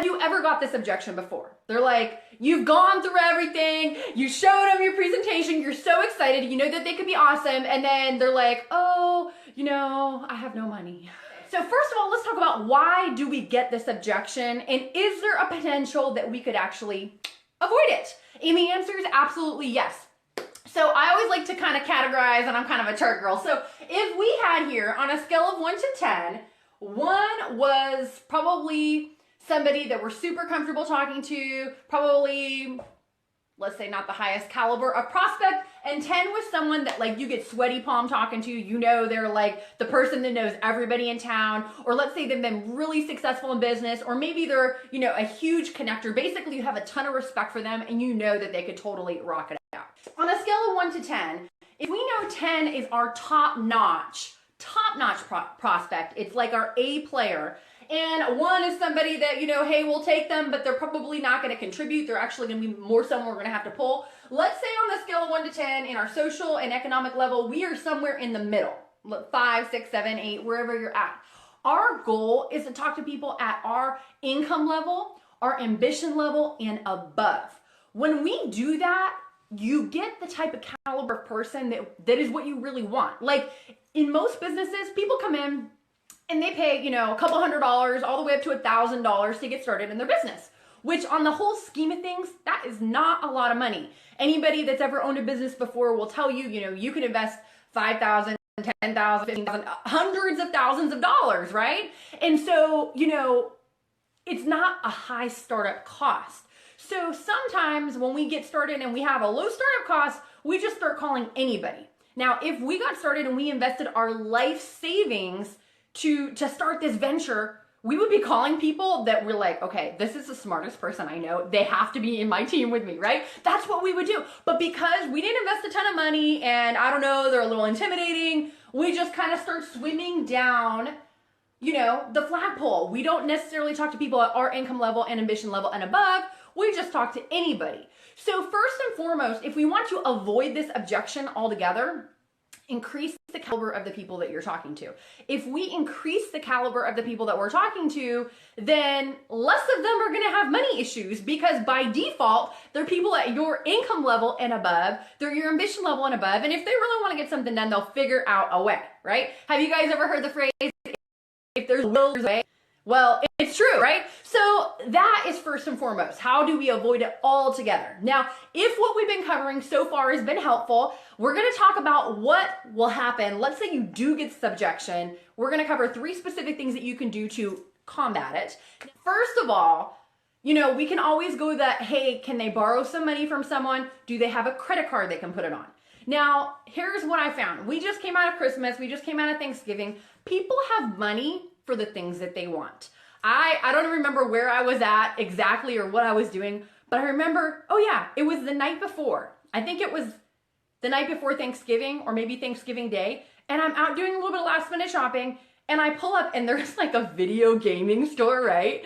Have you ever got this objection before? They're like, you've gone through everything, you showed them your presentation, you're so excited, you know that they could be awesome, and then they're like, oh, I have no money. So first of all, let's talk about why do we get this objection, and is there a potential that we could actually avoid it? And the answer is absolutely yes. So I always like to kind of categorize, and I'm kind of a chart girl. So if we had here on a scale of 1 to 10, 1 was probably somebody that we're super comfortable talking to, probably, let's say not the highest caliber of prospect, and 10 was someone that like you get sweaty palm talking to, they're like the person that knows everybody in town, or let's say they've been really successful in business, or maybe they're, a huge connector. Basically, you have a ton of respect for them and you know that they could totally rock it out. On a scale of 1 to 10, if we know 10 is our top-notch prospect, it's like our A player, and 1 is somebody that, hey, we'll take them, but they're probably not going to contribute. They're actually going to be more someone we're going to have to pull. Let's say on the scale of 1 to 10, in our social and economic level, we are somewhere in the middle, 5, 6, 7, 8, wherever you're at. Our goal is to talk to people at our income level, our ambition level, and above. When we do that, you get the type of caliber of person that is what you really want. Like in most businesses, people come in and they pay, a couple $100 all the way up to $1,000 to get started in their business, which on the whole scheme of things, that is not a lot of money. Anybody that's ever owned a business before will tell you, you can invest $5,000, $10,000, $15,000, hundreds of thousands of dollars, right? And so, it's not a high startup cost. So sometimes when we get started and we have a low startup cost, we just start calling anybody. Now, if we got started and we invested our life savings to start this venture, we would be calling people that we're like, okay, this is the smartest person I know. They have to be in my team with me, right? That's what we would do. But because we didn't invest a ton of money and I don't know, they're a little intimidating, we just kind of start swimming down, the flagpole. We don't necessarily talk to people at our income level and ambition level and above. We just talk to anybody. So first and foremost, if we want to avoid this objection altogether, increase the caliber of the people that you're talking to. If we increase the caliber of the people that we're talking to, then less of them are going to have money issues, because by default, they're people at your income level and above, they're your ambition level and above, and if they really want to get something done, they'll figure out a way, right? Have you guys ever heard the phrase, if there's will, there's a way? Well, it's true, right? So that is first and foremost. How do we avoid it altogether? Now, if what we've been covering so far has been helpful, we're going to talk about what will happen. Let's say you do get this objection. We're going to cover 3 specific things that you can do to combat it. First of all, we can always go that, hey, can they borrow some money from someone? Do they have a credit card they can put it on? Now, here's what I found. We just came out of Christmas. We just came out of Thanksgiving. People have money for the things that they want. I don't remember where I was at exactly or what I was doing, but I remember, oh yeah, it was the night before. I think it was the night before Thanksgiving or maybe Thanksgiving Day, and I'm out doing a little bit of last minute shopping, and I pull up and there's like a video gaming store, right?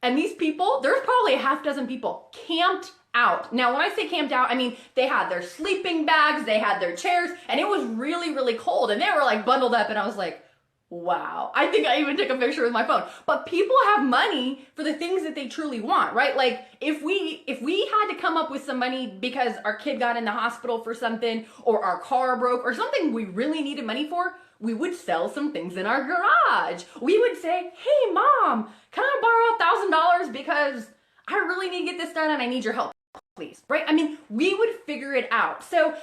And these people, there's probably a half dozen people camped out. Now, when I say camped out, I mean, they had their sleeping bags, they had their chairs, and it was really, really cold, and they were like bundled up, and I was like, wow. I think I even took a picture with my phone. But people have money for the things that they truly want, right? Like if we had to come up with some money because our kid got in the hospital for something, or our car broke, or something we really needed money for, we would sell some things in our garage. We would say, hey mom, can I borrow $1,000 because I really need to get this done and I need your help, please, right? I mean, we would figure it out. So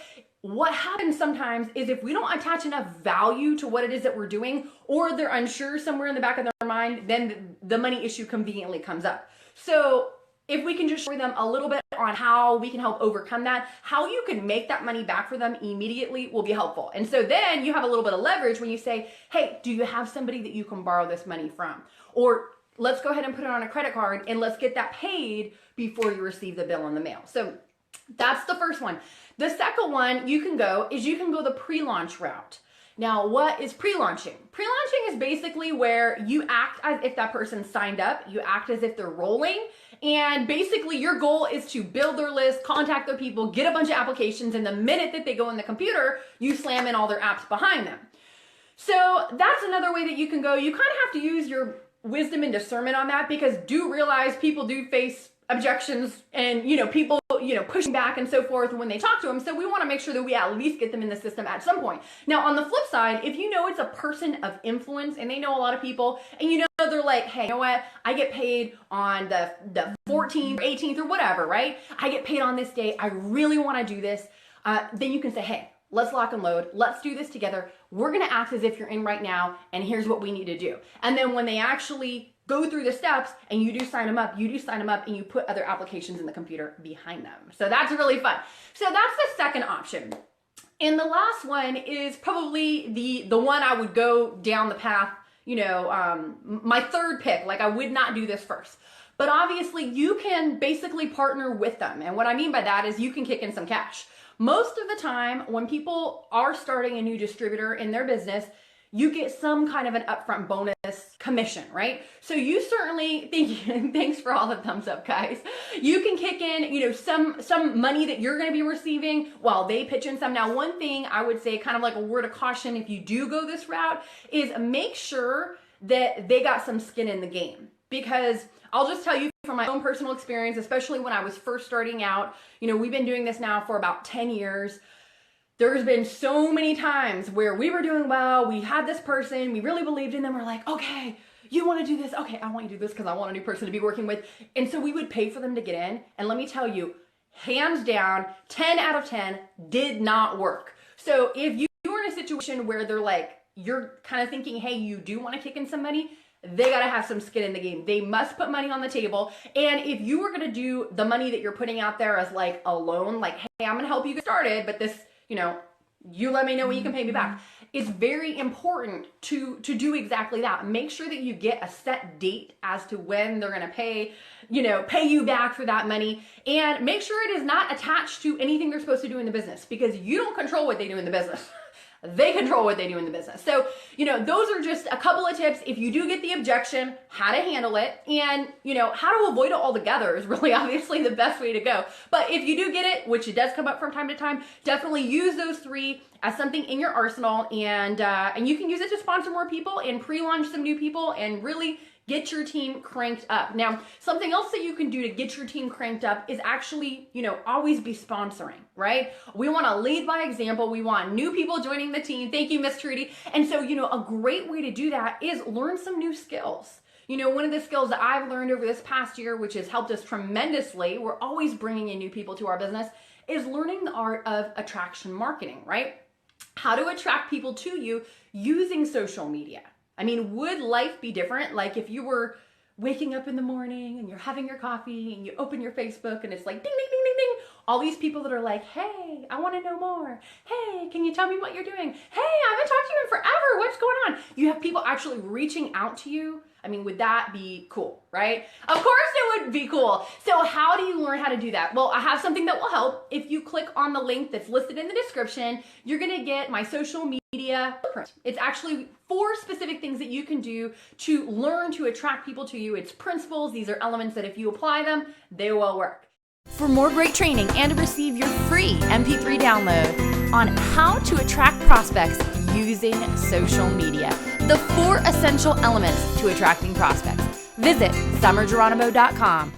what happens sometimes is if we don't attach enough value to what it is that we're doing, or they're unsure somewhere in the back of their mind, then the money issue conveniently comes up. So if we can just show them a little bit on how we can help overcome that, how you can make that money back for them immediately will be helpful. And so then you have a little bit of leverage when you say, hey, do you have somebody that you can borrow this money from? Or let's go ahead and put it on a credit card and let's get that paid before you receive the bill in the mail. So that's the first one. The second one you can go the pre-launch route. Now, what is pre-launching? Pre-launching is basically where you act as if that person signed up, you act as if they're rolling, and basically your goal is to build their list, contact their people, get a bunch of applications, and the minute that they go in the computer, you slam in all their apps behind them. So that's another way that you can go. You kind of have to use your wisdom and discernment on that, because do realize people do face objections and, people, pushing back and so forth when they talk to them. So we want to make sure that we at least get them in the system at some point. Now, on the flip side, if you know it's a person of influence and they know a lot of people and they're like, hey, you know what? I get paid on the 14th, 18th or whatever, right? I get paid on this day. I really want to do this. Then you can say, hey, let's lock and load. Let's do this together. We're going to act as if you're in right now. And here's what we need to do. And then when they actually go through the steps and you do sign them up and you put other applications in the computer behind them. So that's really fun. So that's the second option. And the last one is probably the one I would go down the path, my third pick. Like, I would not do this first. But obviously you can basically partner with them. And what I mean by that is you can kick in some cash. Most of the time when people are starting a new distributor in their business, you get some kind of an upfront bonus commission, right? So you certainly, thanks for all the thumbs up, guys. You can kick in, some money that you're going to be receiving while they pitch in some. Now, one thing I would say, kind of like a word of caution, if you do go this route, is make sure that they got some skin in the game. Because I'll just tell you from my own personal experience, especially when I was first starting out, we've been doing this now for about 10 years. There's been so many times where we were doing well, we had this person, we really believed in them, we're like, okay, you want to do this? Okay, I want you to do this because I want a new person to be working with. And so we would pay for them to get in. And let me tell you, hands down, 10 out of 10 did not work. So if you were in a situation where they're like, you're kind of thinking, hey, you do want to kick in some money, they got to have some skin in the game. They must put money on the table. And if you were going to do the money that you're putting out there as like a loan, like, hey, I'm going to help you get started, but this, you let me know when you can pay me back. It's very important to do exactly that. Make sure that you get a set date as to when they're going to pay you back for that money, and make sure it is not attached to anything they're supposed to do in the business, because you don't control what they do in the business. They control what they do in the business. So, those are just a couple of tips. If you do get the objection, how to handle it, and, how to avoid it altogether is really obviously the best way to go. But if you do get it, which it does come up from time to time, definitely use those three as something in your arsenal, and you can use it to sponsor more people and pre-launch some new people and really get your team cranked up. Now, something else that you can do to get your team cranked up is actually, always be sponsoring, right? We want to lead by example. We want new people joining the team. Thank you, Miss Trudy. And so, a great way to do that is learn some new skills. One of the skills that I've learned over this past year, which has helped us tremendously, we're always bringing in new people to our business, is learning the art of attraction marketing, right? How to attract people to you using social media. I mean, would life be different? Like if you were waking up in the morning and you're having your coffee and you open your Facebook and it's like ding, ding, ding, ding, ding. All these people that are like, hey, I want to know more. Hey, can you tell me what you're doing? Hey, I haven't talked to you in forever. What's going on? You have people actually reaching out to you. I mean, would that be cool, right? Of course it would be cool. So how do you learn how to do that? Well, I have something that will help. If you click on the link that's listed in the description, you're going to get my social media print. It's actually 4 specific things that you can do to learn to attract people to you. It's principles. These are elements that if you apply them, they will work. For more great training and to receive your free MP3 download on how to attract prospects using social media, the 4 essential elements to attracting prospects, visit summerjeronimo.com.